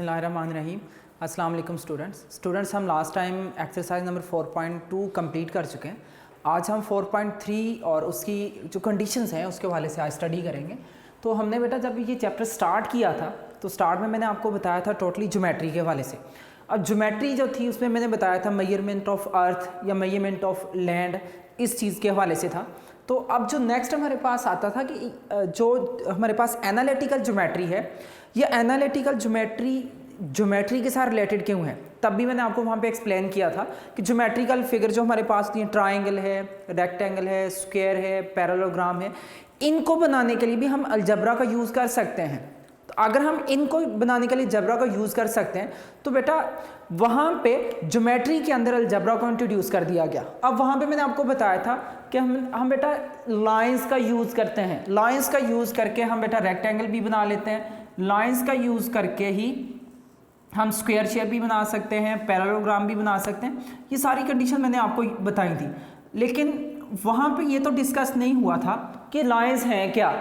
बिस्मिल्लाहिर्रहमानिर्रहीम। अस्सलाम वालेकुम स्टूडेंट्स, हम last time exercise number 4.2 complete कर चुके हैं। आज हम 4.3 और उसकी जो कंडीशंस हैं उसके हवाले से आज स्टडी करेंगे। तो हमने बेटा जब ये चैप्टर स्टार्ट किया था तो स्टार्ट में मैंने आपको बताया था टोटली ज्योमेट्री के हवाले से। अब ज्योमेट्री जो थी उसमें मैंने बताया था मेजरमेंट ऑफ अर्थ या मेजरमेंट ऑफ लैंड, इस चीज़ के हवाले से था। तो अब जो नेक्स्ट हमारे पास आता था कि जो हमारे पास एनालिटिकल ज्योमेट्री है, ये एनालिटिकल ज्योमेट्री के साथ रिलेटेड क्यों है, तब भी मैंने आपको वहाँ पे एक्सप्लेन किया था कि ज्योमेट्रिकल फिगर जो हमारे पास होती हैं, ट्राइंगल है, रेक्टेंगल है, स्क्वायर है, पैरेललोग्राम है, इनको बनाने के लिए भी हम अलजबरा का यूज़ कर सकते हैं। तो अगर हम इनको बनाने के लिए अलजबरा का यूज़ कर सकते हैं तो बेटा वहाँ पे ज्योमेट्री के अंदर अलजबरा को इंट्रोड्यूस कर दिया गया। अब वहाँ पे मैंने आपको बताया था कि हम बेटा लाइंस का यूज़ करते हैं, लाइंस का यूज़ करके हम बेटा रेक्टेंगल भी बना लेते हैं, लाइंस का यूज़ करके ही हम स्क्वायर शेप भी बना सकते हैं, पैरेललोग्राम भी बना सकते हैं। ये सारी कंडीशन मैंने आपको बताई थी, लेकिन वहाँ पे ये तो डिस्कस नहीं हुआ था कि लाइंस हैं क्या,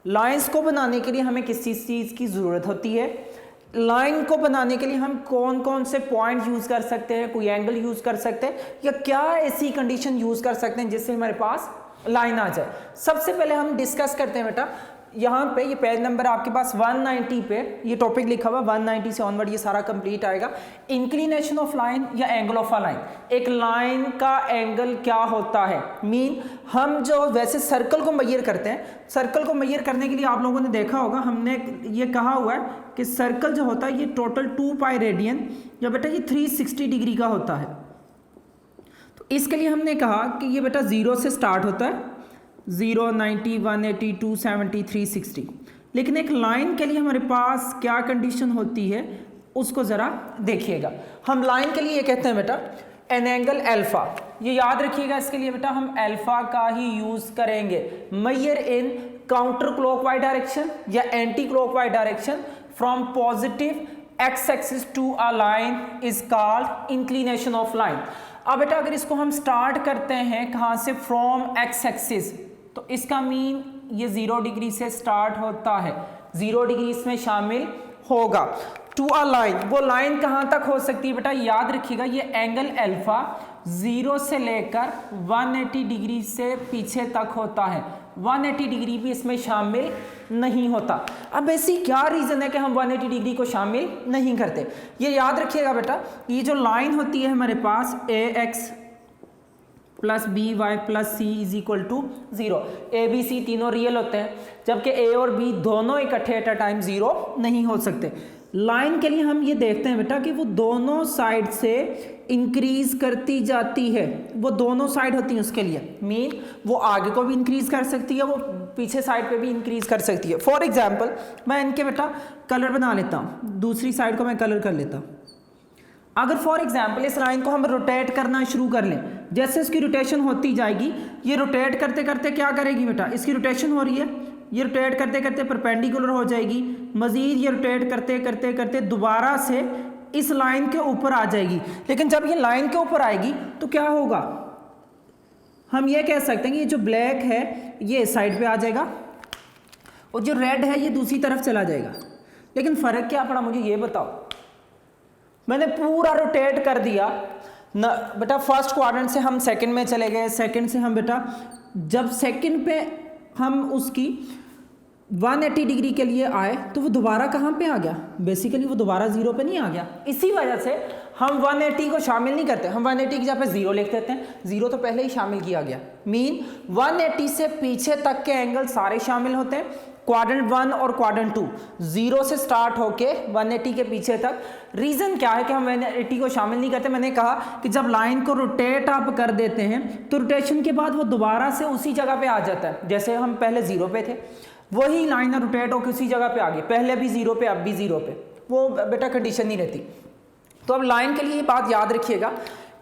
लाइंस को बनाने के लिए हमें किस चीज़ की ज़रूरत होती है, लाइन को बनाने के लिए हम कौन कौन से पॉइंट यूज़ कर सकते हैं, कोई एंगल यूज़ कर सकते हैं, या क्या ऐसी कंडीशन यूज़ कर सकते हैं जिससे हमारे पास लाइन आ जाए। सबसे पहले हम डिस्कस करते हैं बेटा, यहाँ पे ये पेज नंबर आपके पास 190 पे ये टॉपिक लिखा हुआ, 190 से ऑनवर्ड ये सारा कंप्लीट आएगा। इंक्लिनेशन ऑफ लाइन या एंगल ऑफ अ लाइन, एक लाइन का एंगल क्या होता है। हम जो वैसे सर्कल को मेजर करते हैं, सर्कल को मेजर करने के लिए आप लोगों ने देखा होगा, हमने ये कहा हुआ है कि सर्कल जो होता है ये टोटल 2 पाई रेडियन या बेटा ये 360 डिग्री का होता है। तो इसके लिए हमने कहा कि ये बेटा 0 से स्टार्ट होता है, 0, 90, 180, 270, 360। लेकिन एक लाइन के लिए हमारे पास क्या कंडीशन होती है उसको ज़रा देखिएगा। हम लाइन के लिए ये कहते हैं बेटा एन एंगल अल्फा, ये याद रखिएगा। इसके लिए बेटा हम अल्फा का ही यूज़ करेंगे। Measure in counter clockwise direction या anti clockwise direction from positive X axis to a line is called inclination of line. अब बेटा अगर इसको हम स्टार्ट करते हैं कहाँ से, फ्रॉम एक्स एक्सिस, तो इसका मीन ये 0 डिग्री से स्टार्ट होता है, 0 डिग्री इसमें शामिल होगा। टू अ लाइन, वो लाइन कहाँ तक हो सकती है बेटा, याद रखिएगा ये एंगल अल्फा 0 से लेकर 180 डिग्री से पीछे तक होता है, 180 डिग्री भी इसमें शामिल नहीं होता। अब ऐसी क्या रीज़न है कि हम 180 डिग्री को शामिल नहीं करते, ये याद रखिएगा बेटा। ये जो लाइन होती है हमारे पास ax plus B Y plus C is equal to 0, A B C तीनों रियल होते हैं, जबकि ए और बी दोनों इकट्ठे एट अ टाइम 0 नहीं हो सकते। लाइन के लिए हम ये देखते हैं बेटा कि वो दोनों साइड से इंक्रीज करती जाती है, वो दोनों साइड होती हैं उसके लिए, वो आगे को भी इंक्रीज कर सकती है, वो पीछे साइड पे भी इंक्रीज कर सकती है। फॉर एग्जाम्पल मैं इनके बेटा कलर बना लेता हूँ, दूसरी साइड को मैं कलर कर लेता हूँ। अगर फॉर एग्जाम्पल इस लाइन को हम रोटेट करना शुरू कर लें, जैसे इसकी रोटेशन होती जाएगी, ये रोटेट करते करते क्या करेगी बेटा, इसकी रोटेशन हो रही है, ये रोटेट करते करते परपेंडिकुलर हो जाएगी, मज़ीद ये रोटेट करते करते करते दोबारा से इस लाइन के ऊपर आ जाएगी। लेकिन जब ये लाइन के ऊपर आएगी तो क्या होगा, हम ये कह सकते हैं कि ये जो ब्लैक है ये इस साइड पे आ जाएगा और जो रेड है ये दूसरी तरफ चला जाएगा। लेकिन फ़र्क क्या पड़ा मुझे ये बताओ, मैंने पूरा रोटेट कर दिया न बेटा, फर्स्ट क्वाड्रेंट से हम सेकंड में चले गए, सेकंड से हम बेटा जब सेकंड पे हम उसकी 180 डिग्री के लिए आए तो वो दोबारा कहाँ पे आ गया, बेसिकली वो दोबारा 0 पे नहीं आ गया। इसी वजह से हम 180 को शामिल नहीं करते, हम 180 की जगह पे 0 लिख देते हैं, 0 तो पहले ही शामिल किया गया। 180 से पीछे तक के एंगल सारे शामिल होते हैं, क्वाड्रेंट 1 और क्वाड्रेंट 2 0 से स्टार्ट होके 180 के पीछे तक। रीज़न क्या है कि हम 180 को शामिल नहीं करते, मैंने कहा कि जब लाइन को रोटेट आप कर देते हैं तो रोटेशन के बाद वो दोबारा से उसी जगह पे आ जाता है, जैसे हम पहले 0 पे थे वही लाइन रोटेट होकर उसी जगह पे आ गई, पहले भी 0 पे अब भी 0 पे, वो बेटा कंडीशन नहीं रहती। तो अब लाइन के लिए ये बात याद रखिएगा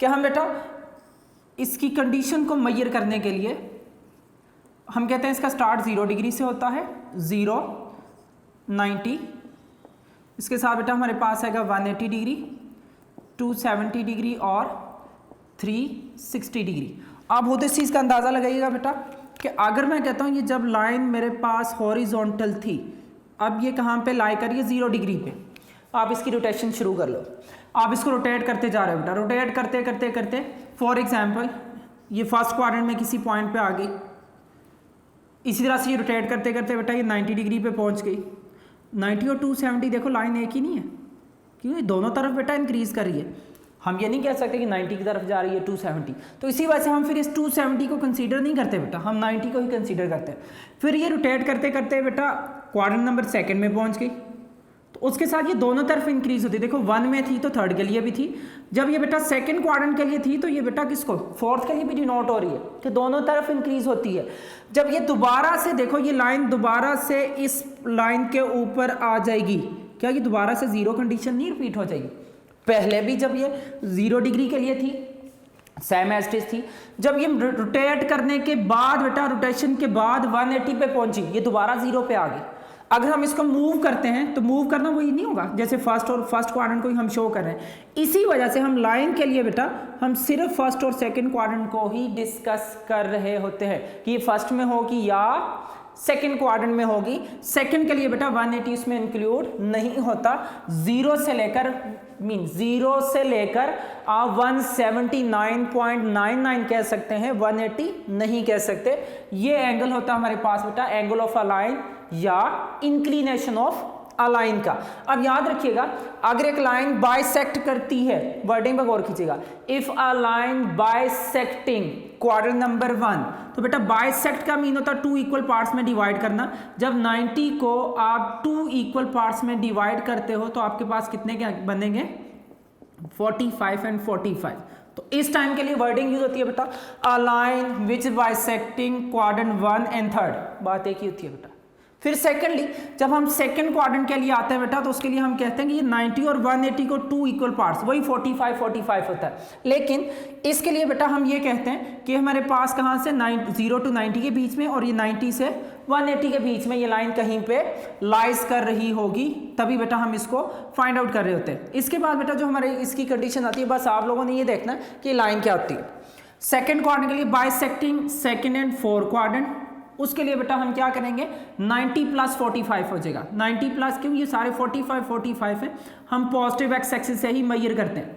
कि हम बेटा इसकी कंडीशन को मेजर करने के लिए हम कहते हैं इसका स्टार्ट 0 डिग्री से होता है, 0, 90, इसके साथ बेटा हमारे पास आएगा 180 डिग्री, 270 डिग्री और 360 डिग्री। आप खुद इस चीज़ का अंदाज़ा लगाइएगा बेटा कि अगर मैं कहता हूँ ये जब लाइन मेरे पास हॉरिजॉन्टल थी, अब ये कहाँ पे लाई कर रही है, 0 डिग्री पे। आप इसकी रोटेशन शुरू कर लो। आप इसको रोटेट करते जा रहे हो बेटा, रोटेट करते करते करते फॉर एग्जांपल ये फर्स्ट क्वाड्रेंट में किसी पॉइंट पे आ गई, इसी तरह से ये रोटेट करते करते बेटा ये 90 डिग्री पे पहुंच गई। 90 और 270 देखो लाइन एक ही नहीं है, क्योंकि दोनों तरफ बेटा इंक्रीज कर रही है। हम ये नहीं कह सकते कि 90 की तरफ जा रही है 270, तो इसी वजह से हम फिर इस 270 को कंसीडर नहीं करते बेटा, हम 90 को ही कंसीडर करते हैं। फिर ये रोटेट करते करते बेटा क्वाड्रेंट नंबर सेकंड में पहुंच गई, तो उसके साथ ये दोनों तरफ इंक्रीज होती है। देखो 1 में थी तो थर्ड के लिए भी थी, जब ये बेटा सेकंड क्वाड्रेंट के लिए थी तो ये बेटा किसको फोर्थ के लिए भी डिनोट हो रही है कि दोनों तरफ इंक्रीज होती है। जब ये दोबारा से देखो ये लाइन दोबारा से इस लाइन के ऊपर आ जाएगी, क्या ये दोबारा से जीरो कंडीशन नहीं रिपीट हो जाएगी? पहले भी जब ये 0 डिग्री के लिए थी सेम एज इट इज थी, जब ये रोटेट करने के बाद बेटा रोटेशन के बाद 180 पे पहुंची, ये दोबारा 0 पे आ गई। अगर हम इसको मूव करते हैं तो मूव करना वही नहीं होगा जैसे फर्स्ट क्वाड्रेंट को ही हम शो कर रहे हैं। इसी वजह से हम लाइन के लिए बेटा हम सिर्फ फर्स्ट और सेकंड क्वाड्रेंट को ही डिस्कस कर रहे होते हैं कि ये फर्स्ट में होगी या सेकंड क्वाड्रेंट में होगी। सेकंड के लिए बेटा 180 इसमें इंक्लूड नहीं होता। 0 से लेकर 179.99 कह सकते हैं, 180 नहीं कह सकते। ये एंगल होता है हमारे पास बेटा एंगल ऑफ अ लाइन या इंक्लिनेशन ऑफ अ लाइन का। अब याद रखिएगा अगर एक लाइन बाइसेक्ट करती है, वर्डिंग पर गौर कीजिएगा, if a line bisecting quadrant number 1, तो बेटा बाइसेक्ट का मीन होता है 2 इक्वल पार्ट्स में डिवाइड करना। जब 90 को आप 2 इक्वल पार्ट्स में डिवाइड करते हो तो आपके पास कितने क्या बनेंगे 45 एंड 45। तो इस टाइम के लिए वर्डिंग यूज होती है बेटा a line which bisecting quadrant 1 and 3, बात एक ही होती है बेटा। फिर सेकेंडली जब हम सेकंड क्वाड्रेंट के लिए आते हैं बेटा तो उसके लिए हम कहते हैं कि ये 90 और 180 को 2 इक्वल पार्ट्स, वही 45 होता है। लेकिन इसके लिए बेटा हम ये कहते हैं कि हमारे पास कहाँ से 0 to 90 के बीच में और ये 90 से 180 के बीच में ये लाइन कहीं पे लाइज कर रही होगी, तभी बेटा हम इसको फाइंड आउट कर रहे होते हैं। इसके बाद बेटा जो हमारे इसकी कंडीशन आती है, बस आप लोगों ने ये देखना कि लाइन क्या होती है। सेकेंड क्वाड्रेंट के लिए बाइसेक्टिंग सेकेंड एंड 4 क्वाड्रेंट, उसके लिए बेटा हम क्या करेंगे 90 + 45 हो जाएगा। 90 प्लस क्यों, ये सारे 45 है, हम पॉजिटिव एक्स एक्सिस से ही मेजर करते हैं,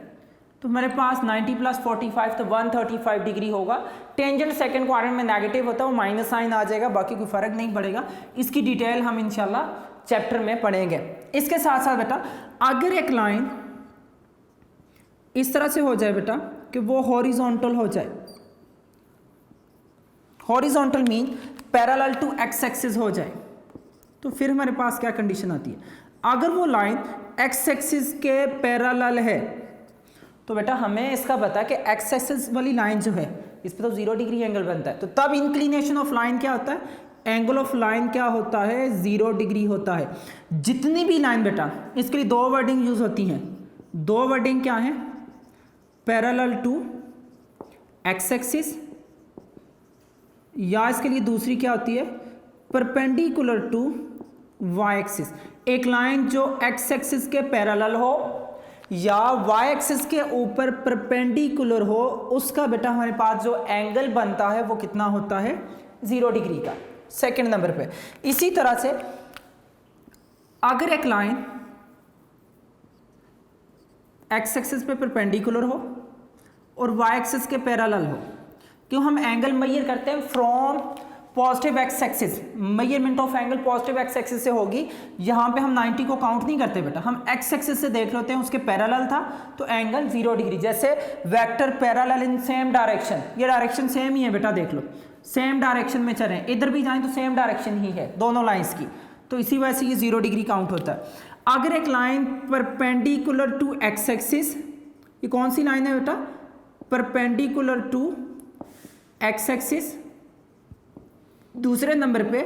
तो हमारे पास 90 + 45 तो 135 डिग्री होगा। टेंजेंट सेकंड क्वाड्रेंट में नेगेटिव होता है, वो माइनस साइन आ जाएगा, बाकी कोई फर्क नहीं पड़ेगा। इसकी डिटेल हम इंशाल्लाह चैप्टर में पढ़ेंगे। इसके साथ साथ बेटा अगर एक लाइन इस तरह से हो जाए बेटा कि वो हॉरिजॉन्टल हो जाए, horizontal mean parallel to X axis हो जाए, तो फिर हमारे पास क्या कंडीशन आती है। अगर वो लाइन एक्स एक्सिस के पैरेलल है तो बेटा हमें इसका पता है कि एक्स एक्सिस वाली लाइन जो है इस पे तो 0 डिग्री एंगल बनता है, तो तब इंक्लिनेशन ऑफ लाइन क्या होता है, एंगल ऑफ लाइन क्या होता है 0 डिग्री होता है। जितनी भी लाइन बेटा इसके लिए 2 वर्डिंग यूज होती हैं, 2 वर्डिंग क्या है, पैरेलल टू एक्स एक्सिस, या इसके लिए दूसरी क्या होती है परपेंडिकुलर टू वाई एक्सिस। एक लाइन जो एक्स एक्सिस के पैरेलल हो या वाई एक्सिस के ऊपर परपेंडिकुलर हो, उसका बेटा हमारे पास जो एंगल बनता है वो कितना होता है 0 डिग्री का, सेकंड नंबर पे। इसी तरह से अगर एक लाइन एक्स एक्सिस पे परपेंडिकुलर हो और वाई एक्सिस के पैरेलल हो, क्यों हम एंगल मेजर करते हैं from positive X axis, measurement of angle positive X axis से होगी। यहाँ पे हम 90 को काउंट नहीं करते बेटा, हम एक्स एक्सिस से देख लेते हैं, उसके पैरेलल था तो एंगल 0 डिग्री। जैसे vector parallel in same direction, ये डायरेक्शन सेम ही है बेटा, देख लो सेम डायरेक्शन में चल रहे हैं, इधर भी जाएं तो सेम डायरेक्शन ही है दोनों लाइंस की, तो इसी वजह से ये 0 डिग्री काउंट होता है। अगर एक line perpendicular to X axis, ये कौन सी लाइन है बेटा, परपेंडिकुलर टू एक्स एक्सिस, दूसरे नंबर पे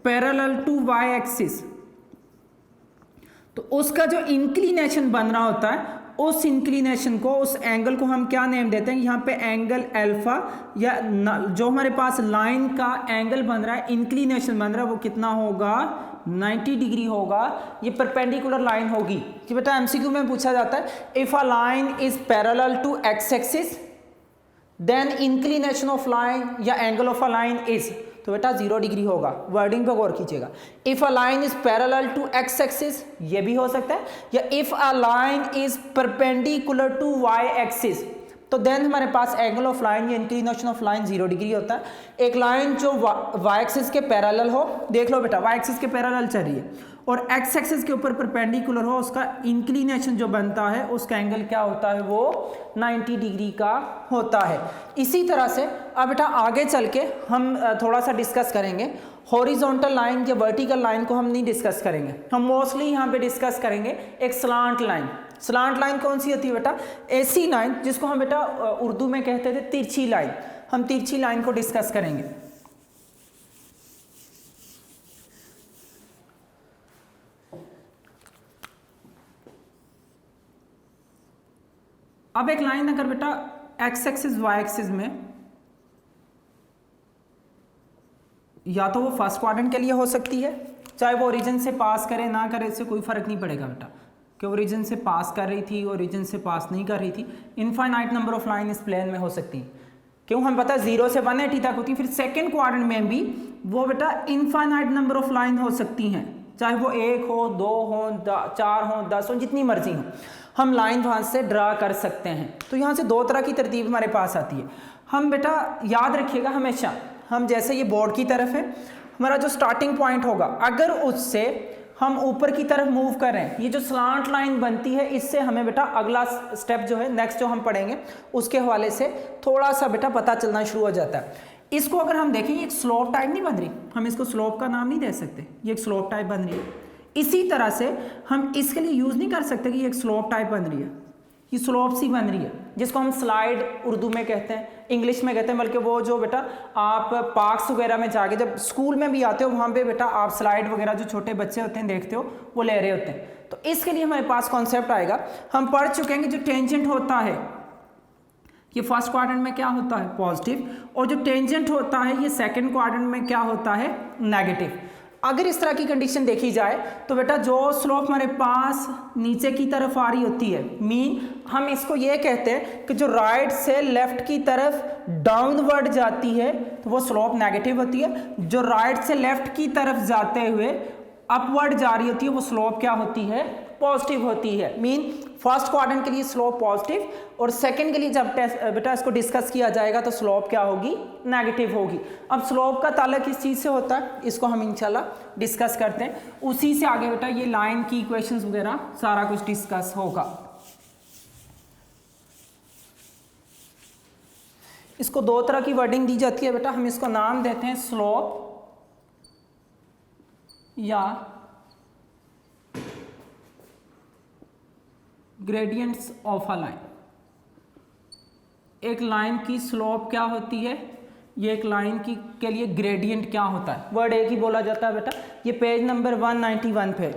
पैरेलल टू वाई एक्सिस, तो उसका जो इंक्लिनेशन बन रहा होता है, उस इंक्लिनेशन को, उस एंगल को हम क्या नेम देते हैं, यहाँ पे एंगल अल्फा, या जो हमारे पास लाइन का एंगल बन रहा है, इंक्लिनेशन बन रहा है, वो कितना होगा 90 डिग्री होगा। ये परपेंडिकुलर लाइन होगी कि बेटा एमसीक्यू में पूछा जाता है if a line is parallel to X axis then inclination of line या angle of a line is, तो बेटा 0 डिग्री होगा। वर्डिंग पे गौर कीजिएगा। If a line is parallel to X axis, ये भी हो सकता है, या if a line is perpendicular to Y axis, तो देन हमारे पास एंगल ऑफ लाइन या इंक्लिनेशन ऑफ लाइन 0 डिग्री होता है। एक लाइन जो वाई एक्सिस के पैरेलल हो, देख लो बेटा वाई एक्सिस के पैरेलल चल रही है और एक्स एक्सिस के ऊपर परपेंडिकुलर हो, उसका इंक्लिनेशन जो बनता है उसका एंगल क्या होता है, वो 90 डिग्री का होता है। इसी तरह से अब बेटा आगे चल के हम थोड़ा सा डिस्कस करेंगे। हॉरिजॉन्टल लाइन या वर्टिकल लाइन को हम नहीं डिस्कस करेंगे, हम मोस्टली यहाँ पे डिस्कस करेंगे एक स्लांट लाइन। स्लांट लाइन कौन सी होती है बेटा, ऐसी लाइन जिसको हम बेटा उर्दू में कहते थे तिरछी लाइन। हम तिरछी लाइन को डिस्कस करेंगे। अब एक लाइन अगर बेटा एक्स एक्सिस वाई एक्सिस में, या तो वो फर्स्ट क्वाड्रेंट के लिए हो सकती है, चाहे वो ओरिजिन से पास करे ना करे, इससे कोई फर्क नहीं पड़ेगा बेटा कि ओरिजिन से पास कर रही थी, ओरिजिन से पास नहीं कर रही थी। इनफाइनाइट नंबर ऑफ लाइन इस प्लेन में हो सकती है, क्यों, हम पता है 0 से 180 तक होती है। फिर सेकेंड क्वाड्रेंट में भी वो बेटा इनफाइनाइट नंबर ऑफ लाइन हो सकती हैं, चाहे वो 1 हो, 2 हो, 4 हो, 10 हो, जितनी मर्जी हो, हम लाइन वहाँ से ड्रा कर सकते हैं। तो यहाँ से 2 तरह की तरतीब हमारे पास आती है। हम बेटा याद रखिएगा हमेशा, हम जैसे ये बोर्ड की तरफ है, हमारा जो स्टार्टिंग पॉइंट होगा, अगर उससे हम ऊपर की तरफ मूव कर रहे हैं, ये जो स्लांट लाइन बनती है, इससे हमें बेटा अगला स्टेप जो है, नेक्स्ट जो हम पढ़ेंगे उसके हवाले से थोड़ा सा बेटा पता चलना शुरू हो जाता है। इसको अगर हम देखें, एक स्लोप टाइप नहीं बन रही, हम इसको स्लोप का नाम नहीं दे सकते, ये एक स्लोप टाइप बन रही है। इसी तरह से हम इसके लिए यूज़ नहीं कर सकते कि ये एक स्लोप टाइप बन रही है, ये स्लोप सी बन रही है, जिसको हम स्लाइड उर्दू में कहते हैं, इंग्लिश में कहते हैं। बल्कि वो जो बेटा आप पार्क्स वगैरह में जाके, जब स्कूल में भी आते हो, वहाँ पे बेटा आप स्लाइड वगैरह जो छोटे बच्चे होते हैं देखते हो, वो ले रहे होते हैं। तो इसके लिए हमारे पास कॉन्सेप्ट आएगा, हम पढ़ चुके हैं कि जो टेंजेंट होता है, ये फर्स्ट क्वाड्रेंट में क्या होता है, पॉजिटिव, और जो टेंजेंट होता है ये सेकेंड क्वाड्रेंट में क्या होता है, नेगेटिव। अगर इस तरह की कंडीशन देखी जाए तो बेटा जो स्लोप हमारे पास नीचे की तरफ आ रही होती है, मीन हम इसको ये कहते हैं कि जो राइट से लेफ्ट की तरफ डाउनवर्ड जाती है तो वो स्लोप नेगेटिव होती है। जो राइट से लेफ्ट की तरफ जाते हुए अपवर्ड जा रही होती है वो स्लोप क्या होती है, पॉजिटिव होती है। मीन फर्स्ट क्वाड्रेंट के लिए स्लोप पॉजिटिव, और सेकंड के लिए जब बेटा इसको डिस्कस किया जाएगा तो स्लोप क्या होगी, नेगेटिव होगी। अब स्लोप का ताल्लुक किस चीज़ से होता है, इसको हम इंशाल्लाह डिस्कस करते हैं। उसी से आगे बेटा ये लाइन की इक्वेशंस वगैरह सारा कुछ डिस्कस होगा। इसको 2 तरह की वर्डिंग दी जाती है बेटा, हम इसको नाम देते हैं स्लोप या ग्रेडियंट्स ऑफ अ लाइन। एक लाइन की स्लोप क्या होती है, ये एक लाइन की के लिए ग्रेडियंट क्या होता है, वर्ड एक ही बोला जाता है बेटा। ये पेज नंबर 191 पे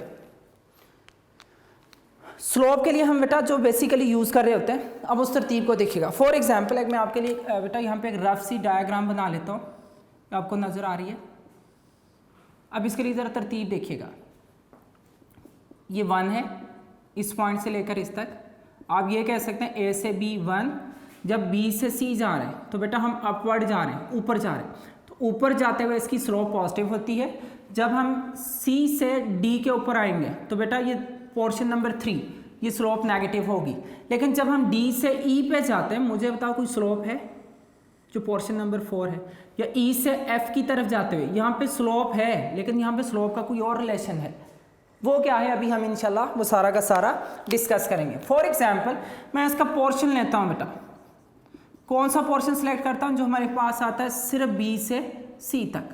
स्लोप के लिए हम बेटा जो बेसिकली यूज़ कर रहे होते हैं, अब उस तरतीब को देखिएगा। फॉर एग्जांपल एक मैं आपके लिए बेटा यहाँ पे एक रफ सी डायग्राम बना लेता हूँ, आपको नज़र आ रही है। अब इसके लिए ज़रा तरतीब देखिएगा, ये 1 है, इस पॉइंट से लेकर इस तक आप ये कह सकते हैं A से B 1। जब B से C जा रहे हैं तो बेटा हम अपवर्ड जा रहे हैं, ऊपर जा रहे हैं, तो ऊपर जाते हुए इसकी स्लोप पॉजिटिव होती है। जब हम C से D के ऊपर आएंगे तो बेटा ये पोर्शन नंबर 3, ये स्लोप नेगेटिव होगी। लेकिन जब हम D से E पे जाते हैं, मुझे बताओ कोई स्लोप है, जो पोर्शन नंबर 4 है, या E से F की तरफ जाते हुए यहाँ पे स्लोप है, लेकिन यहाँ पे स्लोप का कोई और रिलेशन है, वो क्या है अभी हम इंशाल्लाह वो सारा का सारा डिस्कस करेंगे। फॉर एग्जांपल मैं इसका पोर्शन लेता हूँ बेटा, कौन सा पोर्शन सेलेक्ट करता हूँ, जो हमारे पास आता है सिर्फ B से C तक,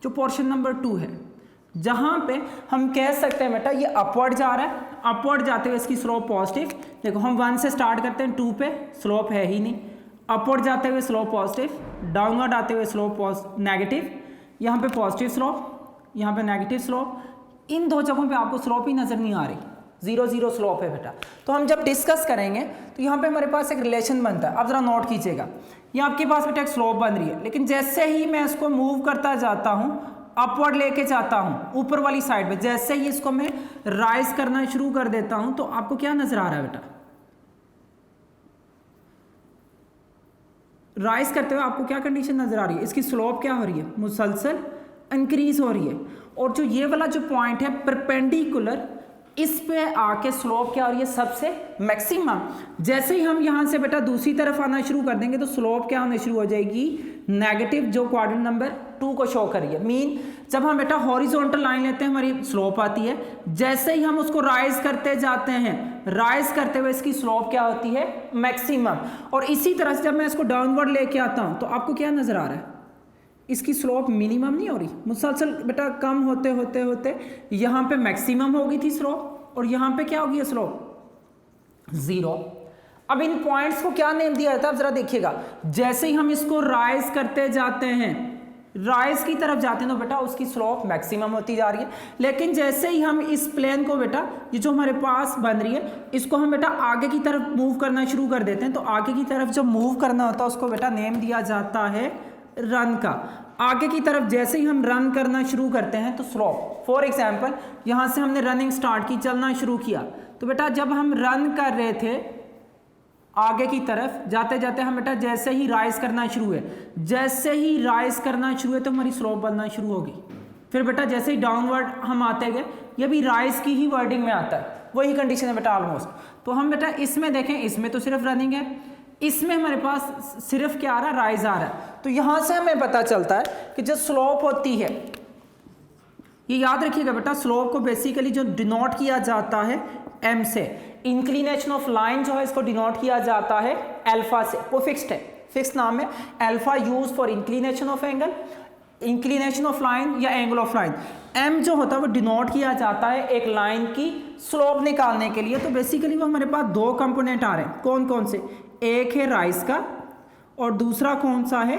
जो पोर्शन नंबर 2 है, जहाँ पे हम कह सकते हैं बेटा ये अपवर्ड जा रहा है, अपवर्ड जाते हुए इसकी स्लोप पॉजिटिव। देखो हम 1 से स्टार्ट करते हैं, 2 पे स्लोप है ही नहीं, अपवर्ड जाते हुए स्लोप पॉजिटिव, डाउनवर्ड आते हुए स्लोप नेगेटिव, यहाँ पे पॉजिटिव स्लोप, यहाँ पे नेगेटिव स्लोप। इन 2 जगहों पे आपको स्लोप ही नज़र नहीं आ रही, 0 0 स्लोप है बेटा। तो हम जब डिस्कस करेंगे तो यहाँ पे हमारे पास एक रिलेशन बनता है। अब ज़रा नोट कीजिएगा, ये आपके पास बेटा एक स्लोप बन रही है, लेकिन जैसे ही मैं इसको मूव करता जाता हूँ, अपवर्ड लेके जाता हूँ ऊपर वाली साइड पे, जैसे ही इसको मैं राइज करना शुरू कर देता हूँ, तो आपको क्या नज़र आ रहा है बेटा, राइज करते हुए आपको क्या कंडीशन नजर आ रही है, इसकी स्लोप क्या हो रही है, मुसलसल इंक्रीज हो रही है। और जो ये वाला जो पॉइंट है परपेंडिकुलर, इस पे आके स्लोप क्या हो रही है, सबसे मैक्सिमम। जैसे ही हम यहाँ से बेटा दूसरी तरफ आना शुरू कर देंगे तो स्लोप क्या होने शुरू हो जाएगी, नेगेटिव, जो क्वाड्रेंट नंबर 2 को शो करिए। मीन जब हम बेटा हॉरिजॉन्टल लाइन लेते हैं हमारी स्लोप आती है, जैसे ही हम उसको राइज करते जाते हैं, राइज करते हुए इसकी स्लोप क्या होती है, मैक्सिमम। और इसी तरह से जब मैं इसको डाउनवर्ड लेके आता हूँ तो आपको क्या नजर आ रहा है, इसकी स्लोप मिनिमम नहीं हो रही, मुसलसल बेटा कम होते होते होते यहाँ पे मैक्सिमम हो गई थी स्लोप, और यहाँ पे क्या हो गई स्लोप, 0। अब इन पॉइंट्स को क्या नेम दिया जाता है, अब जरा देखिएगा, जैसे ही हम इसको राइज करते जाते हैं, राइज की तरफ जाते हैं तो बेटा उसकी स्लोप मैक्सिमम होती जा रही है। लेकिन जैसे ही हम इस प्लेन को बेटा, ये जो हमारे पास बन रही है, इसको हम बेटा आगे की तरफ मूव करना शुरू कर देते हैं, तो आगे की तरफ जब मूव करना होता है उसको बेटा नेम दिया जाता है रन का। आगे की तरफ जैसे ही हम रन करना शुरू करते हैं तो स्लोप, फॉर एग्जांपल यहाँ से हमने रनिंग स्टार्ट की, चलना शुरू किया, तो बेटा जब हम रन कर रहे थे आगे की तरफ जाते जाते हम बेटा जैसे ही राइज करना शुरू हुए, जैसे ही राइज करना शुरू हुए तो हमारी स्लोप बनना शुरू होगी। फिर बेटा जैसे ही डाउनवर्ड हम आते गए, ये भी राइज की ही वर्डिंग में आता है, वही कंडीशन है बेटा ऑलमोस्ट। तो हम बेटा इसमें देखें, इसमें तो सिर्फ रनिंग है, इसमें हमारे पास सिर्फ क्या आ रहा है, राइज आ रहा है। तो यहां से हमें पता चलता है कि जो स्लोप होती है, ये याद रखिएगा बेटा, स्लोप को बेसिकली जो डिनोट किया जाता है m से, इंक्लिनेशन ऑफ लाइन जो है इसको डिनोट किया जाता है अल्फा से, वो फिक्स्ड है, फिक्स नाम है alpha, use for inclination of angle, inclination of line या एंगल ऑफ लाइन। m जो होता है वो डिनोट किया जाता है एक लाइन की स्लोप निकालने के लिए। तो बेसिकली वो हमारे पास दो कंपोनेंट आ रहे हैं, कौन कौन से, एक है राइज का और दूसरा कौन सा है,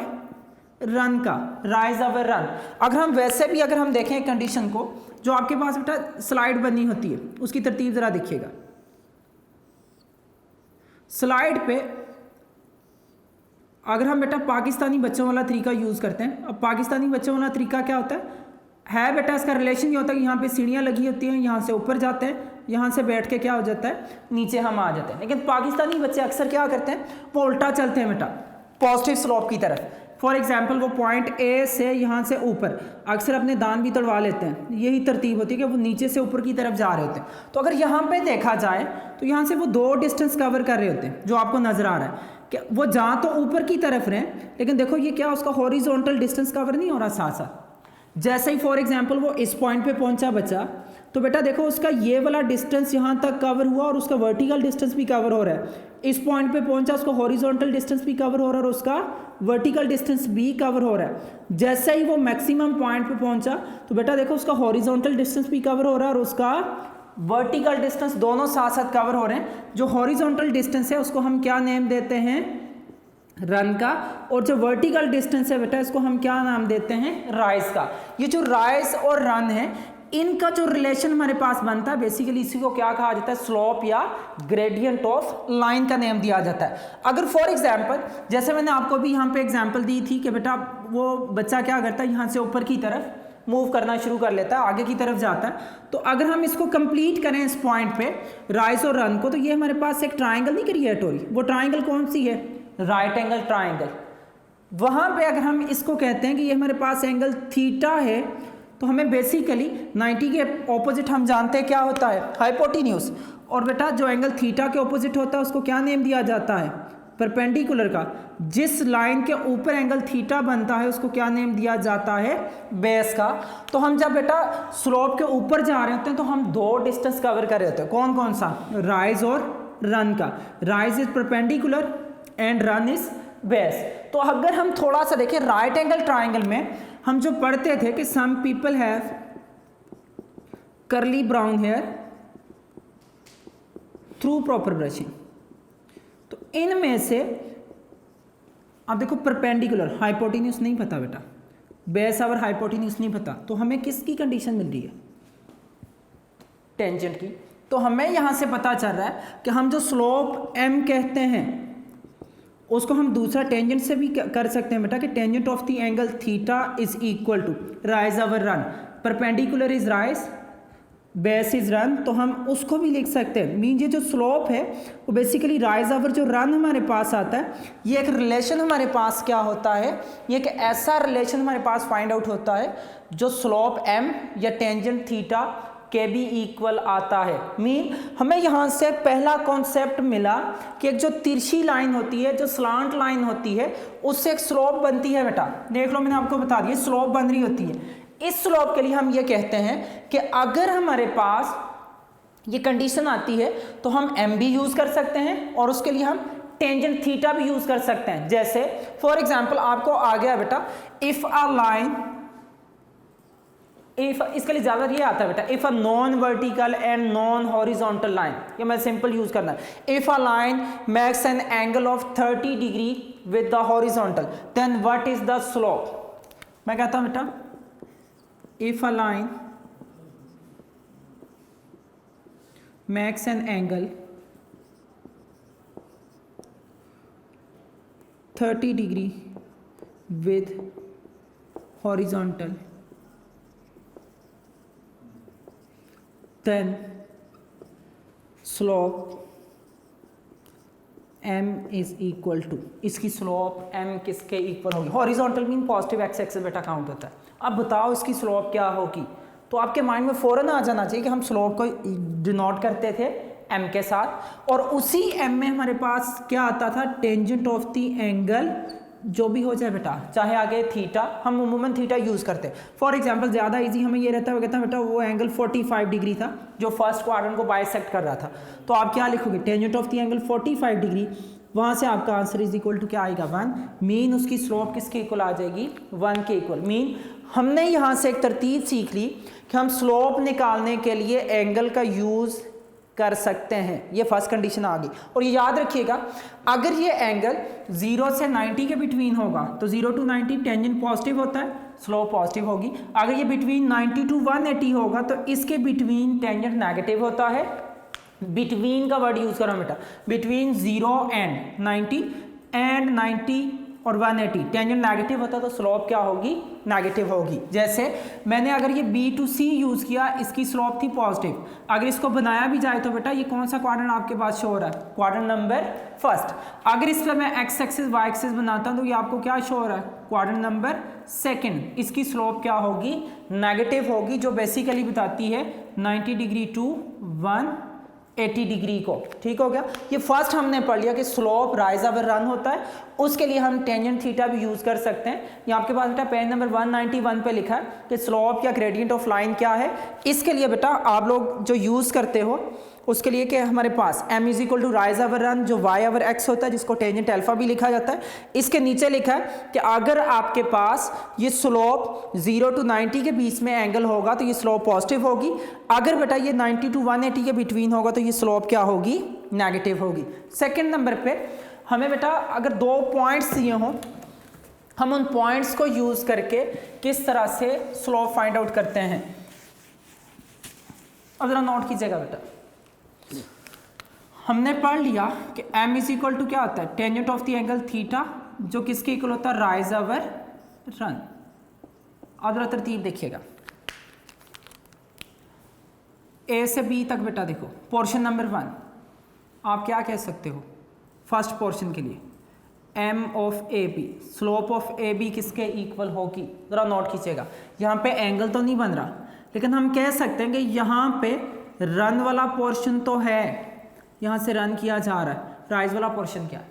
रन का, राइज अवर रन। अगर हम वैसे भी अगर हम देखें कंडीशन को, जो आपके पास बेटा स्लाइड बनी होती है उसकी तरतीब जरा देखिएगा। स्लाइड पे अगर हम बेटा पाकिस्तानी बच्चों वाला तरीका यूज करते हैं, अब पाकिस्तानी बच्चों वाला तरीका क्या होता है बेटा, इसका रिलेशन ये होता है कि यहाँ पे सीढ़ियाँ लगी होती हैं, यहाँ से ऊपर जाते हैं, यहाँ से बैठ के क्या हो जाता है, नीचे हम आ जाते हैं। लेकिन पाकिस्तानी बच्चे अक्सर क्या करते हैं, वो उल्टा चलते हैं बेटा, पॉजिटिव स्लोप की तरफ। फॉर एग्जाम्पल वो पॉइंट ए से यहाँ से ऊपर अक्सर अपने दान भी तड़वा लेते हैं, यही तरतीब होती है कि वो नीचे से ऊपर की तरफ जा रहे होते हैं। तो अगर यहाँ पे देखा जाए तो यहाँ से वो दो डिस्टेंस कवर कर रहे होते हैं, जो आपको नजर आ रहा है कि वो जहाँ तो ऊपर की तरफ रहे, लेकिन देखो ये क्या, उसका हॉरिजॉन्टल डिस्टेंस कवर नहीं हो रहा साथ साथ। जैसे ही फॉर एग्जाम्पल वो इस पॉइंट पे पहुंचा बच्चा, तो बेटा देखो उसका ये वाला डिस्टेंस यहाँ तक कवर हुआ और उसका वर्टिकल डिस्टेंस भी कवर हो रहा है। इस पॉइंट पे पहुंचा, उसका हॉरिजॉन्टल डिस्टेंस भी कवर हो रहा है और उसका वर्टिकल डिस्टेंस भी कवर हो रहा है। जैसे ही वो मैक्सिमम पॉइंट पे पहुंचा तो बेटा देखो उसका हॉरिजॉन्टल डिस्टेंस भी कवर हो रहा है और उसका वर्टिकल डिस्टेंस, दोनों साथ साथ कवर हो रहे हैं। जो हॉरिजॉन्टल डिस्टेंस है उसको हम क्या नेम देते हैं, रन का, और जो वर्टिकल डिस्टेंस है बेटा इसको हम क्या नाम देते हैं, राइज का। ये जो राइज और रन है इनका जो रिलेशन हमारे पास बनता है, बेसिकली इसी को क्या कहा जाता है, स्लोप या ग्रेडियंट ऑफ लाइन का नेम दिया जाता है। अगर फॉर एग्जांपल जैसे मैंने आपको भी यहाँ पे एग्जांपल दी थी कि बेटा वो बच्चा क्या करता है, यहाँ से ऊपर की तरफ मूव करना शुरू कर लेता है, आगे की तरफ जाता है। तो अगर हम इसको कंप्लीट करें इस पॉइंट पे राइज और रन को, तो ये हमारे पास एक ट्राइंगल नहीं क्रिएट हो रही, वो ट्राइंगल कौन सी है, राइट एंगल ट्राइंगल। वहां पे अगर हम इसको कहते हैं कि ये हमारे पास एंगल थीटा है, तो हमें बेसिकली 90 के ऑपोजिट हम जानते हैं क्या होता है, हाइपोटेन्यूज। और बेटा जो एंगल थीटा के ऑपोजिट होता है उसको क्या नेम दिया जाता है, परपेंडिकुलर का। जिस लाइन के ऊपर एंगल थीटा बनता है उसको क्या नेम दिया जाता है, बेस का। तो हम जब बेटा स्लोप के ऊपर जा रहे होते हैं तो हम दो डिस्टेंस कवर कर रहे होते हैं, कौन कौन सा, राइज और रन का। Rise is perpendicular and run is base. तो अगर हम थोड़ा सा देखें राइट एंगल ट्राइंगल में हम जो पढ़ते थे कि some people have curly brown hair through proper brushing, तो इनमें से आप देखो परपेंडिकुलर, हाइपोटेन्यूज नहीं पता बेटा, बेस और हाइपोटेन्यूज नहीं पता, तो हमें किसकी कंडीशन मिल रही है, टेंजेंट की। तो हमें यहां से पता चल रहा है कि हम जो स्लोप m कहते हैं उसको हम दूसरा टेंजेंट से भी कर सकते हैं बेटा, कि tangent of the angle theta is equal to rise over run, perpendicular is rise base is run, तो हम उसको भी लिख सकते हैं। मीन ये जो स्लोप है वो बेसिकली राइज ओवर जो रन हमारे पास आता है, ये एक रिलेशन हमारे पास क्या होता है, ये एक ऐसा रिलेशन हमारे पास फाइंड आउट होता है जो स्लोप m या टेंजेंट थीटा के भी इक्वल आता है। मीन हमें यहाँ से पहला कॉन्सेप्ट मिला कि एक जो तिरछी लाइन होती है, जो स्लांट लाइन होती है, उससे एक स्लोप बनती है। बेटा देख लो, मैंने आपको बता दिया स्लोप बन रही होती है। इस स्लोप के लिए हम ये कहते हैं कि अगर हमारे पास ये कंडीशन आती है तो हम m भी यूज कर सकते हैं और उसके लिए हम टेंजेंट थीटा भी यूज कर सकते हैं। जैसे फॉर एग्जांपल आपको आ गया बेटा, इफ अ लाइन, इफ इसके लिए ज्यादा ये आता है बेटा, if a non vertical and non horizontal line, ये मैं सिंपल यूज करना है। If a line makes an angle of 30 degree with the horizontal, then what is the slope. मैं कहता हूं बेटा, if a line makes an angle 30 degree with horizontal, then slope m is equal to, इसकी slope m किसके इक्वल होगी, horizontal mean positive X axis बेटा count होता है। अब बताओ इसकी स्लोप क्या होगी, तो आपके माइंड में फ़ौरन आ जाना चाहिए कि हम स्लोप को डिनोट करते थे m के साथ, और उसी m में हमारे पास क्या आता था, टेंजेंट ऑफ द एंगल जो भी हो जाए बेटा, चाहे आगे थीटा, हम अमूमन थीटा यूज़ करते हैं। फॉर एग्जांपल ज़्यादा इजी हमें ये रहता है, वो कहता है बेटा वो एंगल 45 डिग्री था जो फर्स्ट क्वाड्रेंट को बाइसेक्ट कर रहा था, तो आप क्या लिखोगे, tangent of the angle 45 degree, वहाँ से आपका आंसर इज इक्वल टू क्या आएगा 1। मीन उसकी स्लोप किसके इक्वल आ जाएगी, 1 के इक्वल। मीन हमने यहाँ से एक तरतीब सीख ली कि हम स्लोप निकालने के लिए एंगल का यूज़ कर सकते हैं, ये फर्स्ट कंडीशन आ गई। और ये याद रखिएगा, अगर ये एंगल 0 से 90 के बिटवीन होगा तो 0 to 90 टेंजेंट पॉजिटिव होता है, स्लोप पॉजिटिव होगी। अगर ये बिटवीन 90 to 180 होगा तो इसके बिटवीन टेंजेंट नेगेटिव होता है। बिटवीन का वर्ड यूज करो बेटा, बिटवीन 0 एंड 90 एंड 90 और 180 टेंजेंट नेगेटिव होता है तो स्लोप क्या होगी, नेगेटिव होगी। जैसे मैंने अगर ये B to C यूज़ किया, इसकी स्लोप थी पॉजिटिव, अगर इसको बनाया भी जाए तो बेटा ये कौन सा क्वाड्रेंट आपके पास शो हो रहा है, क्वाड्रेंट नंबर फर्स्ट। अगर इस पर मैं एक्स एक्सिस वाई एक्सिस बनाता हूँ तो ये आपको क्या शो हो रहा है, क्वाड्रेंट नंबर सेकंड। इसकी स्लोप क्या होगी, नेगेटिव होगी, जो बेसिकली बताती है 90 डिग्री टू 180 डिग्री को। ठीक हो गया, ये फर्स्ट हमने पढ़ लिया कि स्लोप राइज ओवर रन होता है, उसके लिए हम टेंजेंट थीटा भी यूज कर सकते हैं। ये आपके पास बेटा पेज नंबर 191 पे लिखा है कि स्लोप या ग्रेडियंट ऑफ लाइन क्या है। इसके लिए बेटा आप लोग जो यूज करते हो उसके लिए कि हमारे पास m is equal to rise over run, जो y ओवर x होता है, जिसको टेंजेंट अल्फा भी लिखा जाता है। इसके नीचे लिखा है कि अगर आपके पास ये स्लोप 0 to 90 के बीच में एंगल होगा तो ये स्लोप पॉजिटिव होगी। अगर बेटा ये 90 to 180 के बिटवीन होगा तो ये स्लोप क्या होगी, नेगेटिव होगी। सेकेंड नंबर पे हमें बेटा अगर 2 पॉइंट्स दिए हों, हम उन पॉइंट्स को यूज करके किस तरह से स्लोप फाइंड आउट करते हैं, अब जरा नोट कीजिएगा बेटा। हमने पढ़ लिया कि m इज इक्वल टू क्या होता है, tangent of the angle theta, जो किसके इक्वल होता है, राइज ओवर रन। अब जरा तरतीब देखिएगा, a से b तक बेटा देखो, पोर्शन नंबर 1 आप क्या कह सकते हो, फर्स्ट पोर्शन के लिए m of A B, slope of A B किसके इक्वल होगी, जरा नोट कीजिएगा। यहाँ पे एंगल तो नहीं बन रहा, लेकिन हम कह सकते हैं कि यहाँ पे रन वाला पोर्शन तो है, यहाँ से रन किया जा रहा है, राइज वाला पोर्शन क्या है,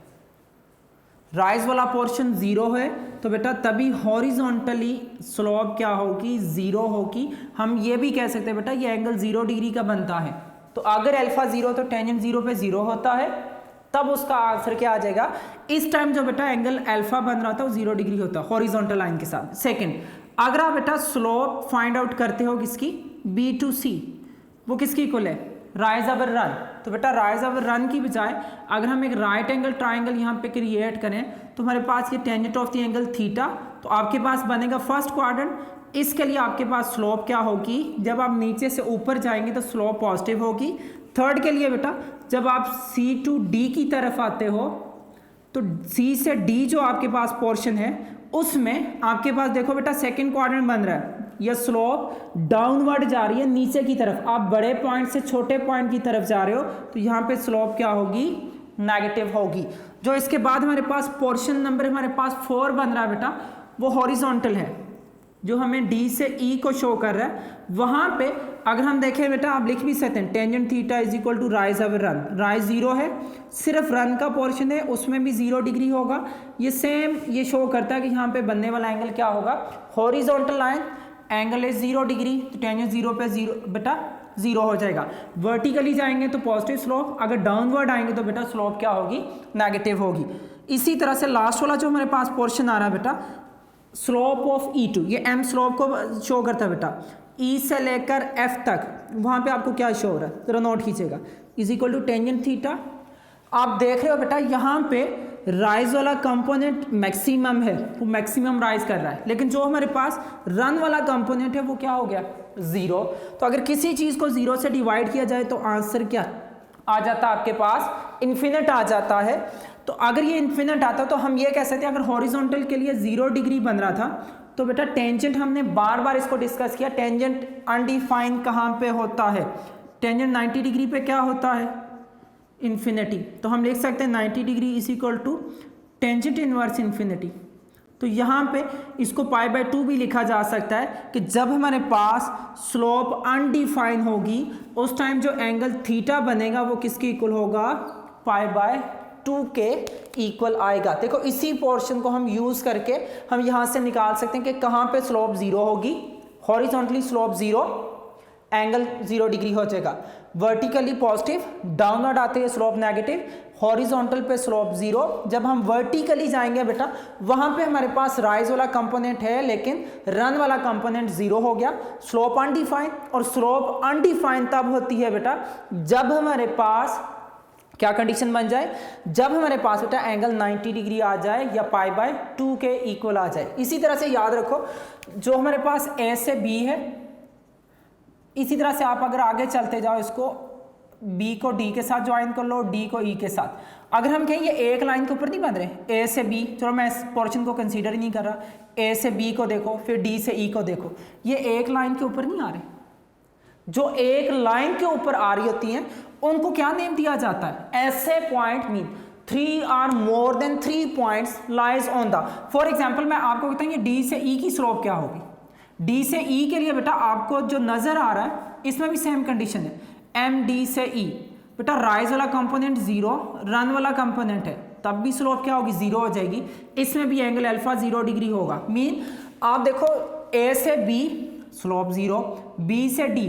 राइज वाला पोर्शन 0 है, तो बेटा तभी हॉरिजॉन्टली स्लोप क्या होगी, 0 होगी। हम ये भी कह सकते हैं बेटा ये एंगल 0 डिग्री का बनता है, तो अगर अल्फा 0 तो टेंजेंट 0 पे 0 होता है, तब उसका आंसर क्या आ जाएगा। इस टाइम जो बेटा एंगल अल्फा बन रहा था वो 0 डिग्री होता है हॉरिजॉन्टल लाइन के साथ। सेकंड, अगर आप बेटा स्लोप फाइंड आउट करते हो किसकी, B to C, वो किसकी इक्वल है, राइज ओवर रन, तो बेटा राइज ओवर रन की बजाय अगर हम एक राइट एंगल ट्राइंगल यहाँ पे क्रिएट करें तो हमारे पास ये tangent of the angle theta, तो आपके पास बनेगा फर्स्ट क्वाड्रेंट। इसके लिए आपके पास स्लोप क्या होगी, जब आप नीचे से ऊपर जाएंगे तो स्लोप पॉजिटिव होगी। थर्ड के लिए बेटा जब आप C to D की तरफ आते हो तो C से D जो आपके पास पोर्शन है उसमें आपके पास देखो बेटा सेकंड क्वाड्रेंट बन रहा है, ये स्लोप डाउनवर्ड जा रही है नीचे की तरफ, आप बड़े पॉइंट से छोटे पॉइंट की तरफ जा रहे हो तो यहाँ पे स्लोप क्या होगी, नेगेटिव होगी। जो इसके बाद हमारे पास पोर्शन नंबर हमारे पास 4 बन रहा है बेटा, वो हॉरिजॉन्टल है, जो हमें डी से ई को शो कर रहा है। वहां पे अगर हम देखें बेटा, आप लिख भी सकते हैं tangent theta is equal to rise over run, rise 0 है, सिर्फ रन का पोर्शन है उसमें भी 0 डिग्री होगा। ये सेम ये शो करता है कि यहाँ पे बनने वाला एंगल क्या होगा, horizontal line angle is 0 degree, तो टेंजेंट 0 पे 0 बेटा 0 हो जाएगा। वर्टिकली जाएंगे तो पॉजिटिव स्लोप, अगर डाउनवर्ड आएंगे तो बेटा स्लोप क्या होगी, नेगेटिव होगी। इसी तरह से लास्ट वाला जो हमारे पास पोर्शन आ रहा है बेटा, स्लोप ऑफ E2, ये M स्लोप को शो करता है बेटा, E से लेकर F तक, वहाँ पे आपको क्या शो हो रहा है, जरा नोट कीजिएगा, is equal to tangent theta. आप देख रहे हो बेटा यहाँ पे राइज वाला कंपोनेंट मैक्सिमम है, वो मैक्सिमम राइज कर रहा है, लेकिन जो हमारे पास रन वाला कंपोनेंट है वो क्या हो गया, 0। तो अगर किसी चीज़ को 0 से डिवाइड किया जाए तो आंसर क्या आ जाता है आपके पास, इन्फिनिट आ जाता है। तो अगर ये इन्फिनिट आता तो हम ये कह सकते हैं, अगर हॉरिजॉन्टल के लिए 0 डिग्री बन रहा था तो बेटा टेंजेंट, हमने बार बार इसको डिस्कस किया, टेंजेंट अनडिफाइंड कहाँ पे होता है, टेंजेंट 90 डिग्री पे क्या होता है, इन्फिनिटी। तो हम लिख सकते हैं 90 degree is equal to tangent inverse infinity. तो यहाँ पे इसको π/2 भी लिखा जा सकता है कि जब हमारे पास स्लोप अनडिफाइन होगी उस टाइम जो एंगल थीटा बनेगा वो किसके इक्वल होगा, π/2 के इक्वल आएगा। देखो इसी पोर्शन को हम यूज़ करके हम यहाँ से निकाल सकते हैं कि कहाँ पे स्लोप 0 होगी, हॉरिजॉन्टली स्लोप 0, एंगल 0 डिग्री हो जाएगा, वर्टिकली पॉजिटिव, डाउनवर्ड आते हैं स्लोप नेगेटिव, हॉरिजॉन्टल पे स्लोप 0। जब हम वर्टिकली जाएंगे बेटा वहाँ पे हमारे पास राइज वाला कंपोनेंट है लेकिन रन वाला कंपोनेंट 0 हो गया, स्लोप अनडिफाइन। और स्लोप अनडिफाइन तब होती है बेटा जब हमारे पास क्या कंडीशन बन जाए, जब हमारे पास बेटा एंगल 90 डिग्री आ जाए या π/2 के इक्वल आ जाए। इसी तरह से याद रखो, जो हमारे पास A से B है, इसी तरह से आप अगर आगे चलते जाओ, इसको B को D के साथ ज्वाइन कर लो, D को E के साथ। अगर हम कहें ये एक लाइन के ऊपर नहीं बन रहे, A से B, चलो मैं इस पोर्शन को कंसीडर ही नहीं कर रहा, A से B को देखो, फिर D से E को देखो, ये एक लाइन के ऊपर नहीं आ रहे। जो एक लाइन के ऊपर आ रही होती हैं उनको क्या नेम दिया जाता है, ऐसे point mean 3 or more than 3 points lies on the। For example मैं आपको कहता हूँ ये D से E की स्लोप क्या होगी, D से E के लिए बेटा आपको जो नजर आ रहा है इसमें भी सेम कंडीशन है, MD से E बेटा राइज वाला कंपोनेंट 0, रन वाला कंपोनेंट है, तब भी स्लोप क्या होगी, 0 हो जाएगी। इसमें भी एंगल अल्फा 0 डिग्री होगा। मीन आप देखो A से B स्लोप 0, B से D,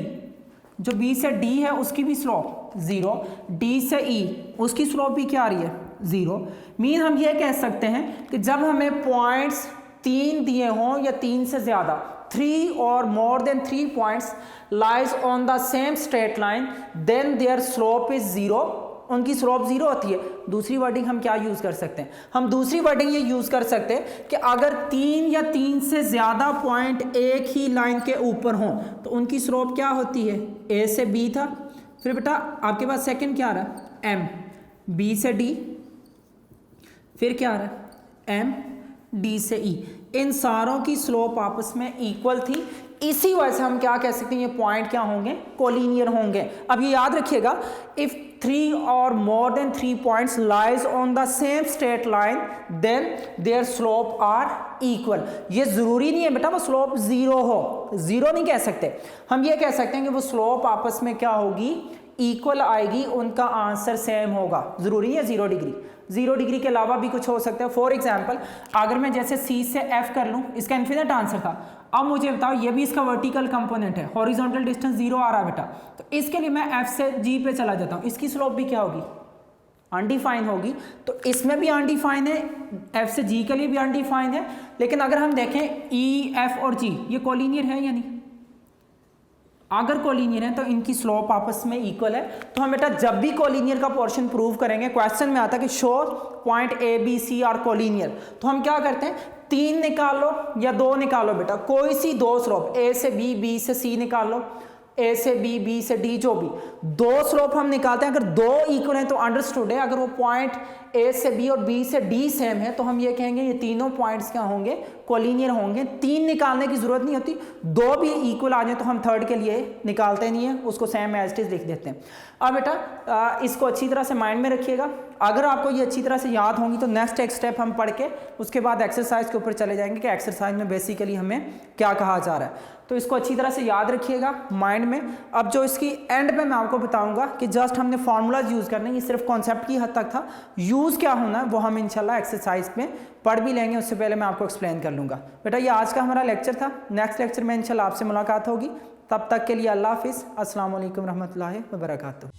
जो B से D है उसकी भी स्लोप 0, D से E उसकी स्लोप भी क्या आ रही है, 0। मीन हम ये कह सकते हैं कि जब हमें पॉइंट्स 3 दिए हों या 3 से ज़्यादा, 3 or more than 3 points lies on the same straight line, then their slope is 0, उनकी स्लोप 0 होती है। दूसरी वर्डिंग हम क्या यूज़ कर सकते हैं, हम दूसरी वर्डिंग ये यूज़ कर सकते हैं कि अगर 3 या 3 से ज़्यादा पॉइंट एक ही लाइन के ऊपर हों तो उनकी स्लोप क्या होती है, A से B था, फिर बेटा आपके पास सेकंड क्या आ रहा है, M, B से D, फिर क्या आ रहा है, M, D से E। इन सारों की स्लोप आपस में इक्वल थी, इसी वजह से हम क्या कह सकते हैं, ये पॉइंट क्या होंगे, कोलिनियर होंगे। अब ये याद रखिएगा, if 3 or more than 3 points lies on the same straight line then their slope are equal। ये जरूरी नहीं है बेटा वो स्लोप 0 हो, 0 नहीं कह सकते, हम ये कह सकते हैं कि वो स्लोप आपस में क्या होगी, इक्वल आएगी, उनका आंसर सेम होगा। जरूरी है 0 डिग्री, 0 डिग्री के अलावा भी कुछ हो सकता है। फॉर एग्जाम्पल अगर मैं जैसे C से F कर लूँ, इसका इन्फिनिट आंसर था, अब मुझे बताओ ये भी इसका वर्टिकल कंपोनेंट है, हॉरिजॉन्टल डिस्टेंस 0 आ रहा है बेटा, तो इसके लिए मैं F से G पे चला जाता हूँ, इसकी स्लोप भी क्या होगी, अनडिफाइन होगी। तो इसमें भी अनडिफाइन है, F से G के लिए भी अनडिफाइन है। लेकिन अगर हम देखें E, F और G ये कोलिनियर है या नहीं, अगर कोलिनियर है तो इनकी स्लोप आपस में इक्वल है। तो हम बेटा जब भी कोलिनियर का पोर्शन प्रूव करेंगे, क्वेश्चन में आता है कि show point A, B, C are collinear, तो हम क्या करते हैं, 3 निकालो या 2 निकालो बेटा, कोई सी 2 स्लोप, A से B, B से C निकाल लो, A से B, B से D, जो भी 2 स्लोप हम निकालते हैं। अगर 2 इक्वल है तो अंडरस्टूड है, अगर वो पॉइंट ए से बी और बी से डी सेम है तो हम ये कहेंगे ये तीनों पॉइंट्स क्या होंगे, कोलिनियर होंगे। 3 निकालने की जरूरत नहीं होती, 2 भी इक्वल आ जाए तो हम थर्ड के लिए निकालते नहीं है, उसको सेम एज इट इज लिख देते हैं। अब बेटा इसको अच्छी तरह से माइंड में रखिएगा। अगर आपको ये अच्छी तरह से याद होंगी तो नेक्स्ट एक स्टेप हम पढ़ के उसके बाद एक्सरसाइज के ऊपर चले जाएंगे कि एक्सरसाइज में बेसिकली हमें क्या कहा जा रहा है। तो इसको अच्छी तरह से याद रखिएगा माइंड में। अब जो इसकी एंड में मैं आपको बताऊंगा कि जस्ट हमने फार्मूलाज यूज़ करने, ये सिर्फ कॉन्सेप्ट की हद तक था, यूज़ क्या होना है वो हम इंशाल्लाह एक्सरसाइज में पढ़ भी लेंगे, उससे पहले मैं आपको एक्सप्लेन कर लूँगा। बेटा ये आज का हमारा लेक्चर था, नेक्स्ट लेक्चर में इंशाल्लाह आपसे मुलाकात होगी। तब तक के लिए अल्लाह हाफिज़, अस्सलाम वालेकुम रहमतुल्लाहि व बरकातुहू।